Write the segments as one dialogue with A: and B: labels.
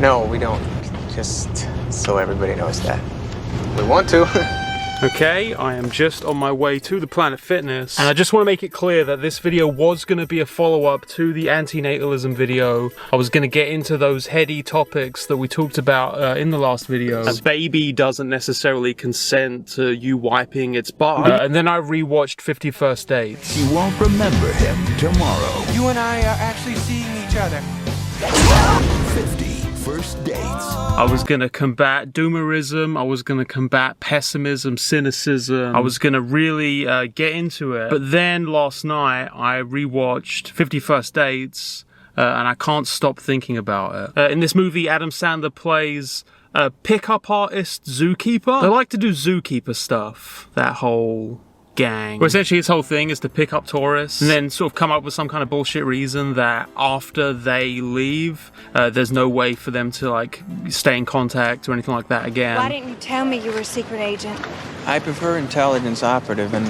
A: No, we don't. Just so everybody knows that. We want to.
B: Okay, I am just on my way to the Planet Fitness, and I just want to make it clear that this video was going to be a follow-up to the antinatalism video. I was going to get into those heady topics that we talked about in the last video. A baby doesn't necessarily consent to you wiping its butt. And then I rewatched 50 First Dates.
C: You won't remember him tomorrow.
D: You and I are actually seeing each other.
C: 50 First Dates.
B: I was going to combat doomerism, I was going to combat pessimism, cynicism, I was going to really get into it. But then last night I rewatched 50 First Dates and I can't stop thinking about it. In this movie, Adam Sandler plays a pickup artist zookeeper. They like to do zookeeper stuff, that whole gang. Where essentially his whole thing is to pick up tourists and then sort of come up with some kind of bullshit reason that after they leave, there's no way for them to like stay in contact or anything like that again.
E: Why didn't you tell me you were a secret agent?
A: I prefer intelligence operative, and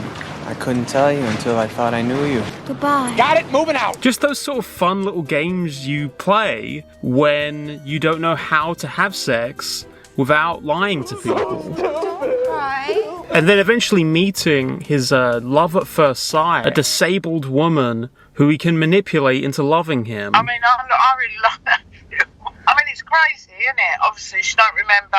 A: I couldn't tell you until I thought I knew you.
E: Goodbye.
D: Got it, moving out.
B: Just those sort of fun little games you play when you don't know how to have sex without lying to people.
E: Don't cry.
B: And then eventually meeting his love at first sight, a disabled woman who he can manipulate into loving him.
F: I mean, I really love that film. I mean, it's crazy, isn't it? Obviously, she don't remember,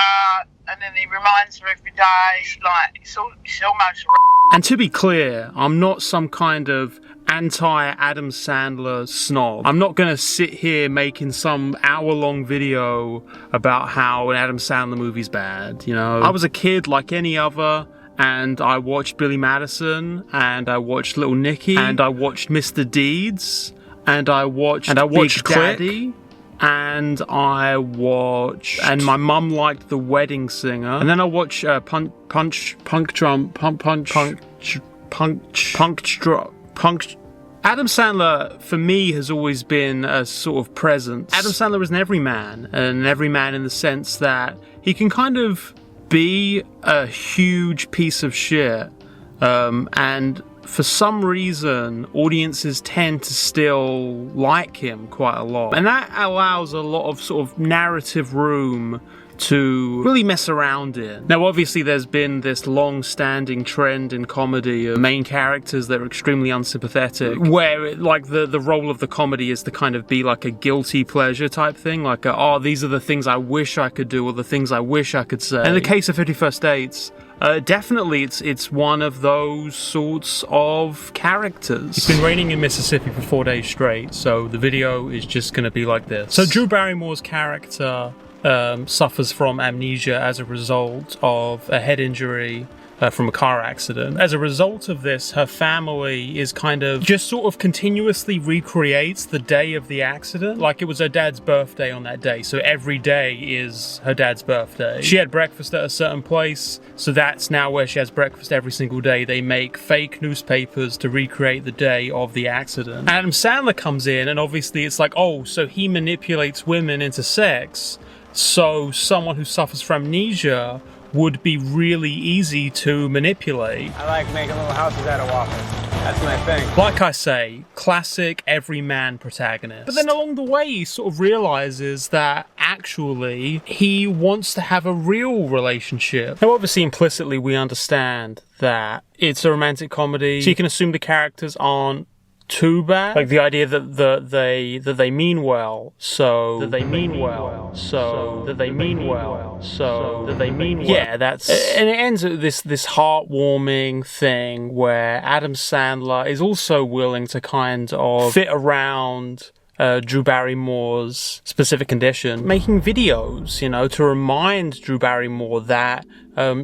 F: and then he reminds her every day. Like, it's almost...
B: And to be clear, I'm not some kind of anti-Adam Sandler snob. I'm not going to sit here making some hour-long video about how an Adam Sandler movie's bad, you know? I was a kid like any other, and I watched Billy Madison, and I watched Little Nicky, and I watched Mr. Deeds, and I watched Big Daddy, and I watched, and my mum liked The Wedding Singer, and then I watched Punch Drunk. Adam Sandler, for me, has always been a sort of presence. Adam Sandler is an everyman, and an everyman in the sense that he can kind of be a huge piece of shit, and for some reason, audiences tend to still like him quite a lot. And that allows a lot of sort of narrative room to really mess around in. Now, obviously, there's been this long-standing trend in comedy of main characters that are extremely unsympathetic, where like the role of the comedy is to kind of be like a guilty pleasure type thing, like oh, these are the things I wish I could do, or the things I wish I could say. In the case of 50 First Dates, definitely it's one of those sorts of characters. It's been raining in Mississippi for 4 days straight, so the video is just gonna be like this. So Drew Barrymore's character suffers from amnesia as a result of a head injury from a car accident. As a result of this, her family is kind of just sort of continuously recreates the day of the accident like it was her dad's birthday on that day. So every day is her dad's birthday. She had breakfast at a certain place, so that's now where she has breakfast every single day. They make fake newspapers to recreate the day of the accident. Adam Sandler comes in, and obviously it's like, oh, so he manipulates women into sex. So someone who suffers from amnesia would be really easy to manipulate.
A: I like making little houses out of waffles. That's my thing.
B: Like I say, classic everyman protagonist. But then along the way, he sort of realizes that actually he wants to have a real relationship. Now, obviously, implicitly, we understand that it's a romantic comedy, so you can assume the characters aren't too bad. Like the idea that they mean well, so that they mean well, so that they mean well, so that they mean well. Yeah, that's, and it ends at this heartwarming thing where Adam Sandler is also willing to kind of fit around Drew Barrymore's specific condition, making videos, you know, to remind Drew Barrymore that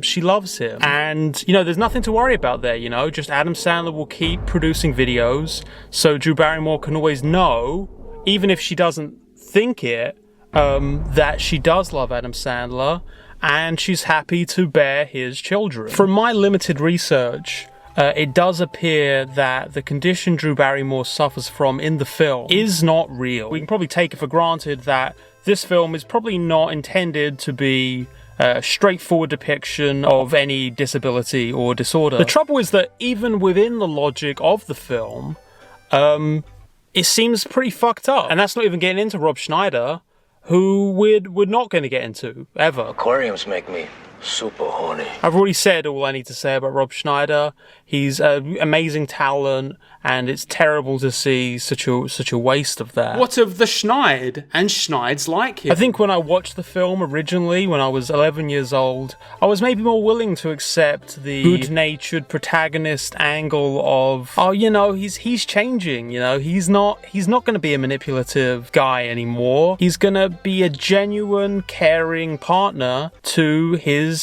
B: she loves him. And, you know, there's nothing to worry about there, you know, just Adam Sandler will keep producing videos so Drew Barrymore can always know, even if she doesn't think it, that she does love Adam Sandler and she's happy to bear his children. From my limited research, it does appear that the condition Drew Barrymore suffers from in the film is not real. We can probably take it for granted that this film is probably not intended to be a straightforward depiction of any disability or disorder. The trouble is that even within the logic of the film, it seems pretty fucked up. And that's not even getting into Rob Schneider, who we're not going to get into, ever.
G: Aquariums make me super horny.
B: I've already said all I need to say about Rob Schneider. He's an amazing talent, and it's terrible to see such a waste of that. What of the Schneid and Schneid's like him? I think when I watched the film originally, when I was 11 years old, I was maybe more willing to accept the good-natured protagonist angle of, oh, you know, he's changing, you know, he's not going to be a manipulative guy anymore. He's going to be a genuine, caring partner to his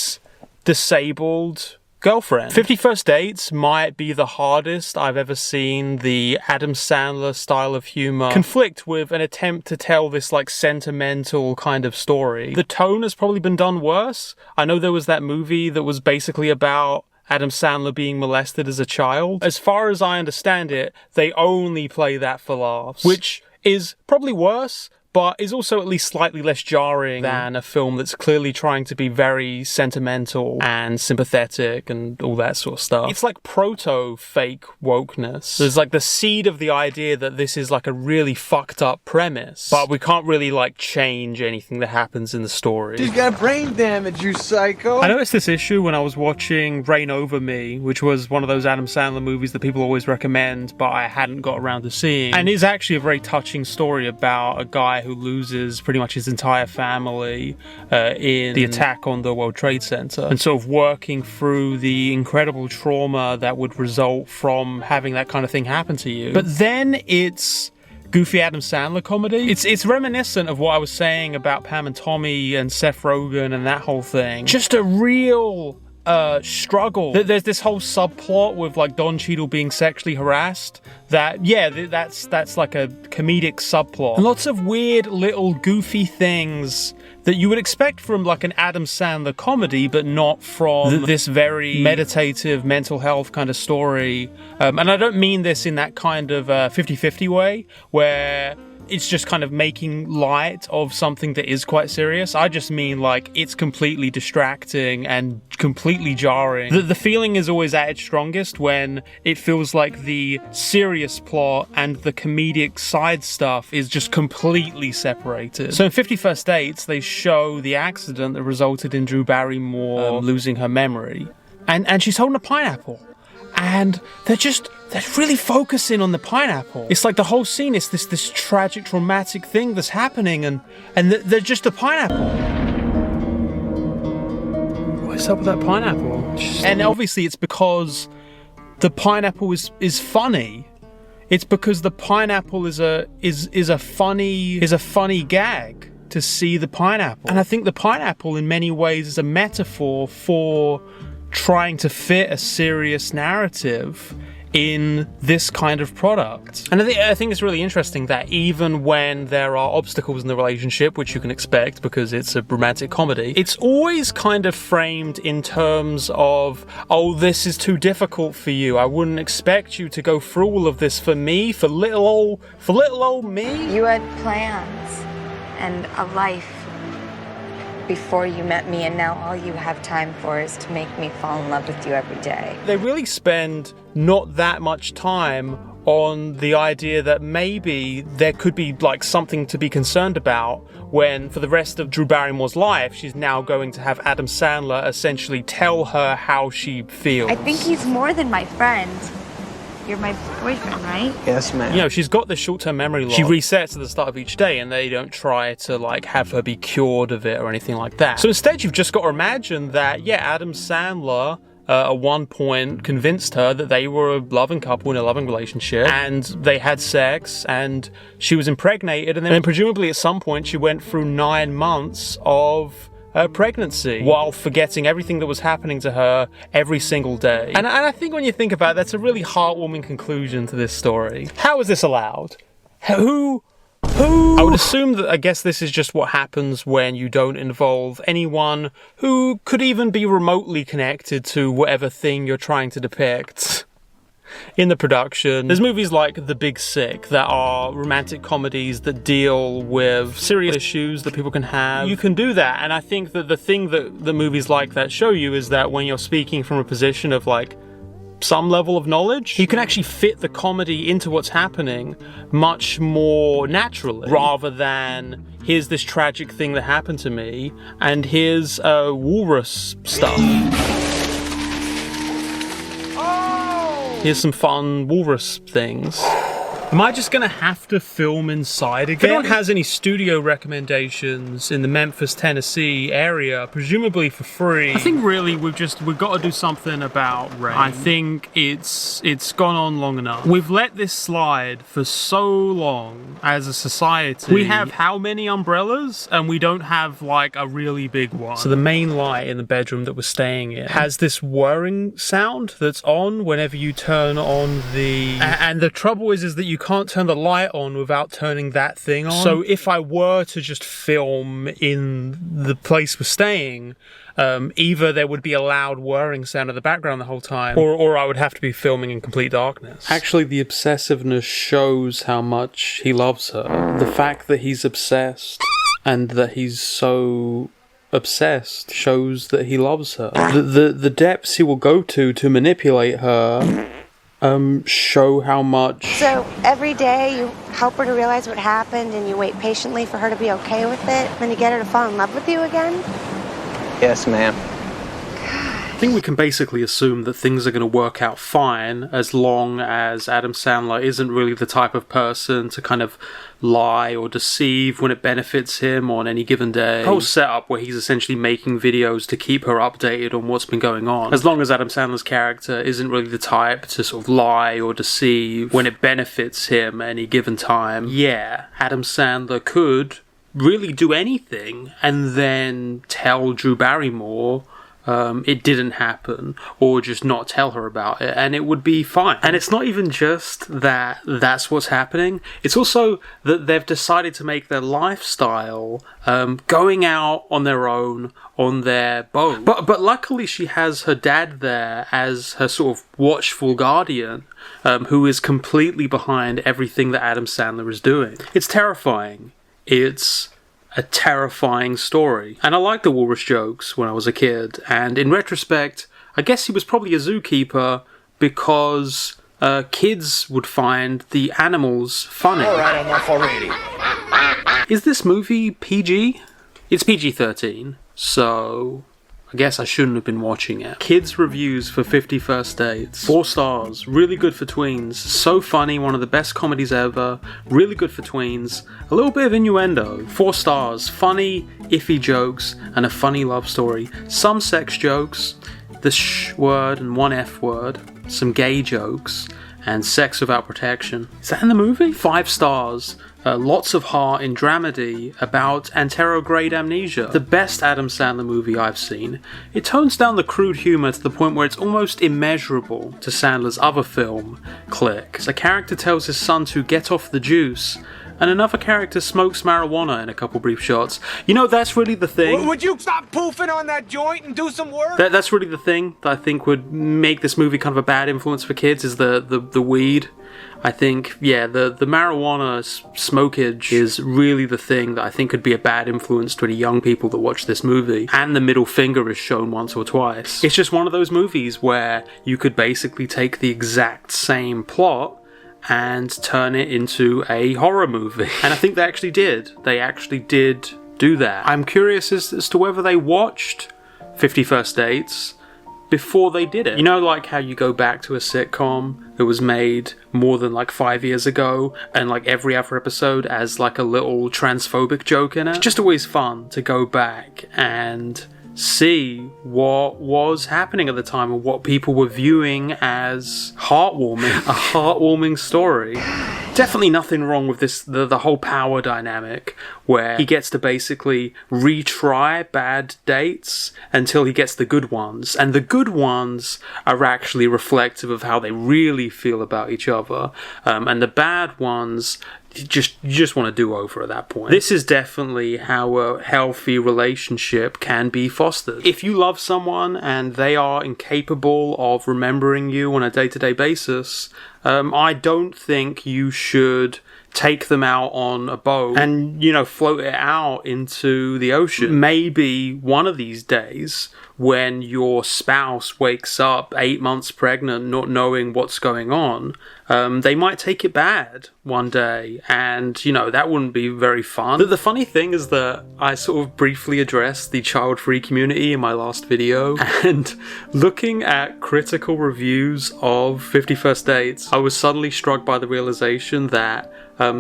B: disabled girlfriend. 50 First Dates might be the hardest I've ever seen the Adam Sandler style of humor conflict with an attempt to tell this like sentimental kind of story. The tone has probably been done worse. I know there was that movie that was basically about Adam Sandler being molested as a child. As far as I understand it, they only play that for laughs, which is probably worse, but is also at least slightly less jarring than a film that's clearly trying to be very sentimental and sympathetic and all that sort of stuff. It's like proto-fake wokeness. There's like the seed of the idea that this is like a really fucked up premise, but we can't really like change anything that happens in the story.
D: She's got brain damage, you psycho.
B: I noticed this issue when I was watching Reign Over Me, which was one of those Adam Sandler movies that people always recommend, but I hadn't got around to seeing. And it's actually a very touching story about a guy who loses pretty much his entire family in the attack on the World Trade Center, and sort of working through the incredible trauma that would result from having that kind of thing happen to you. But then it's goofy Adam Sandler comedy. It's reminiscent of what I was saying about Pam and Tommy and Seth Rogen and that whole thing. Just a real struggle. There's this whole subplot with like Don Cheadle being sexually harassed that's like a comedic subplot. And lots of weird little goofy things that you would expect from like an Adam Sandler comedy, but not from this very meditative mental health kind of story. And I don't mean this in that kind of 50-50 way, where it's just kind of making light of something that is quite serious. I just mean like it's completely distracting and completely jarring. The feeling is always at its strongest when it feels like the serious plot and the comedic side stuff is just completely separated. So in 50 First Dates, they show the accident that resulted in Drew Barrymore losing her memory. And she's holding a pineapple. And they're really focusing on the pineapple. It's like the whole scene is this tragic, traumatic thing that's happening, and they're just a pineapple. What's up with that pineapple? And obviously it's because the pineapple is funny. It's because the pineapple is a funny gag to see the pineapple. And I think the pineapple in many ways is a metaphor for trying to fit a serious narrative in this kind of product. And I think it's really interesting that even when there are obstacles in the relationship, which you can expect because it's a romantic comedy, it's always kind of framed in terms of, oh, this is too difficult for you. I wouldn't expect you to go through all of this for me, for little old me.
E: You had plans and a life before you met me, and now all you have time for is to make me fall in love with you every day.
B: They really spend not that much time on the idea that maybe there could be like something to be concerned about when for the rest of Drew Barrymore's life she's now going to have Adam Sandler essentially tell her how she feels.
E: I think he's more than my friend. You're my boyfriend, right?
A: Yes, ma'am.
B: You know, she's got this short-term memory loss. She resets at the start of each day, and they don't try to, like, have her be cured of it or anything like that. So instead, you've just got to imagine that, yeah, Adam Sandler at one point convinced her that they were a loving couple in a loving relationship, and they had sex, and she was impregnated, and then presumably at some point she went through 9 months of pregnancy while forgetting everything that was happening to her every single day. And I think when you think about it, that's a really heartwarming conclusion to this story. How is this allowed? Who? I would assume that I guess this is just what happens when you don't involve anyone who could even be remotely connected to whatever thing you're trying to depict in the production. There's movies like The Big Sick that are romantic comedies that deal with serious issues that people can have. You can do that, and I think that the thing that the movies like that show you is that when you're speaking from a position of like some level of knowledge. He can actually fit the comedy into what's happening much more naturally, rather than here's this tragic thing that happened to me, and here's walrus stuff. Here's some fun walrus things. Am I just gonna have to film inside again? If anyone has any studio recommendations in the Memphis, Tennessee area, presumably for free, I think really we've got to do something about rain. I think it's gone on long enough. We've let this slide for so long as a society. We have how many umbrellas? And we don't have like a really big one. So the main light in the bedroom that we're staying in has this whirring sound that's on whenever you turn on the... And the trouble is that you can't turn the light on without turning that thing on. So if I were to just film in the place we're staying, either there would be a loud whirring sound in the background the whole time, or I would have to be filming in complete darkness. Actually, the obsessiveness shows how much he loves her. The fact that he's obsessed and that he's so obsessed shows that he loves her. The depths he will go to manipulate her show how much...
H: So every day you help her to realize what happened and you wait patiently for her to be okay with it, then you get her to fall in love with you again?
A: Yes, ma'am.
B: I think we can basically assume that things are going to work out fine as long as Adam Sandler isn't really the type of person to kind of lie or deceive when it benefits him on any given day. The whole setup where he's essentially making videos to keep her updated on what's been going on. As long as Adam Sandler's character isn't really the type to sort of lie or deceive when it benefits him at any given time, yeah, Adam Sandler could really do anything and then tell Drew Barrymore it didn't happen, or just not tell her about it, and it would be fine. And it's not even just that that's what's happening, it's also that they've decided to make their lifestyle going out on their own on their boat. But luckily she has her dad there as her sort of watchful guardian, who is completely behind everything that Adam Sandler is doing. It's terrifying. It's a terrifying story. And I liked the walrus jokes when I was a kid, and in retrospect, I guess he was probably a zookeeper because kids would find the animals funny.
C: Alright, I'm off already.
B: Is this movie PG? It's PG-13, so I guess I shouldn't have been watching it. Kids reviews for 50 First Dates. 4 stars. Really good for tweens. So funny. One of the best comedies ever. Really good for tweens. A little bit of innuendo. 4 stars. Funny, iffy jokes, and a funny love story. Some sex jokes. The sh word and 1 F word. Some gay jokes. And sex without protection. Is that in the movie? 5 stars. Lots of heart in dramedy about anterograde amnesia. The best Adam Sandler movie I've seen. It tones down the crude humour to the point where it's almost immeasurable to Sandler's other film, Click. A character tells his son to get off the juice, and another character smokes marijuana in a couple brief shots. You know, that's really the thing.
D: Would you stop poofing on that joint and do some work?
B: That's really the thing that I think would make this movie kind of a bad influence for kids, is the weed. I think, yeah, the marijuana smokage is really the thing that I think could be a bad influence to any young people that watch this movie. And the middle finger is shown once or twice. It's just one of those movies where you could basically take the exact same plot and turn it into a horror movie. And I think they actually did. They actually did do that. I'm curious as to whether they watched 50 First Dates before they did it. You know, like how you go back to a sitcom that was made more than like 5 years ago, and like every other episode has like a little transphobic joke in it? It's just always fun to go back and see what was happening at the time and what people were viewing as heartwarming. A heartwarming story. Definitely nothing wrong with this, the whole power dynamic where he gets to basically retry bad dates until he gets the good ones, and the good ones are actually reflective of how they really feel about each other, and the bad ones you just want to do over at that point. This is definitely how a healthy relationship can be fostered. If you love someone and they are incapable of remembering you on a day-to-day basis, I don't think you should take them out on a boat and, you know, float it out into the ocean. Maybe one of these days, when your spouse wakes up 8 months pregnant, not knowing what's going on, they might take it bad one day, and, you know, that wouldn't be very fun. The funny thing is that I sort of briefly addressed the child-free community in my last video, and looking at critical reviews of 50 First Dates, I was suddenly struck by the realization that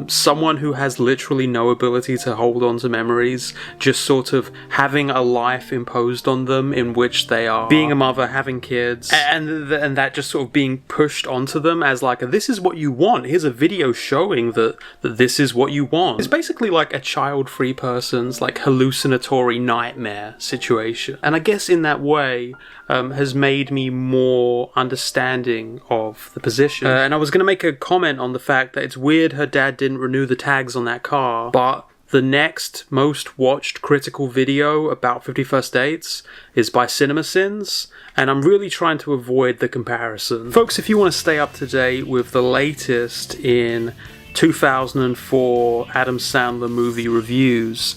B: someone who has literally no ability to hold on to memories, just sort of having a life imposed on them in which they are being a mother, having kids, and that just sort of being pushed onto them as like, this is what you want, here's a video showing that this is what you want. It's basically like a child-free person's like hallucinatory nightmare situation. And I guess in that way has made me more understanding of the position. And I was going to make a comment on the fact that it's weird her dad didn't renew the tags on that car, but the next most watched critical video about 50 First Dates is by CinemaSins, and I'm really trying to avoid the comparison. Folks, if you want to stay up to date with the latest in 2004 Adam Sandler movie reviews,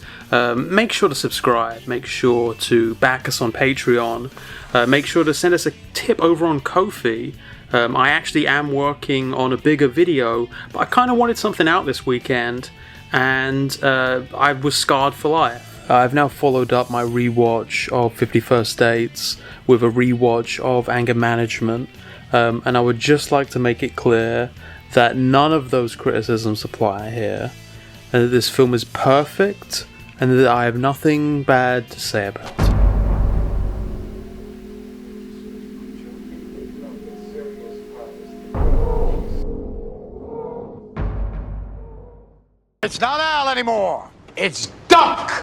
B: make sure to subscribe, make sure to back us on Patreon, make sure to send us a tip over on Ko-fi. I actually am working on a bigger video, but I kind of wanted something out this weekend, and I was scarred for life. I've now followed up my rewatch of 50 First Dates with a rewatch of Anger Management, and I would just like to make it clear that none of those criticisms apply here, and that this film is perfect, and that I have nothing bad to say about it.
D: It's not Al anymore. It's Duck.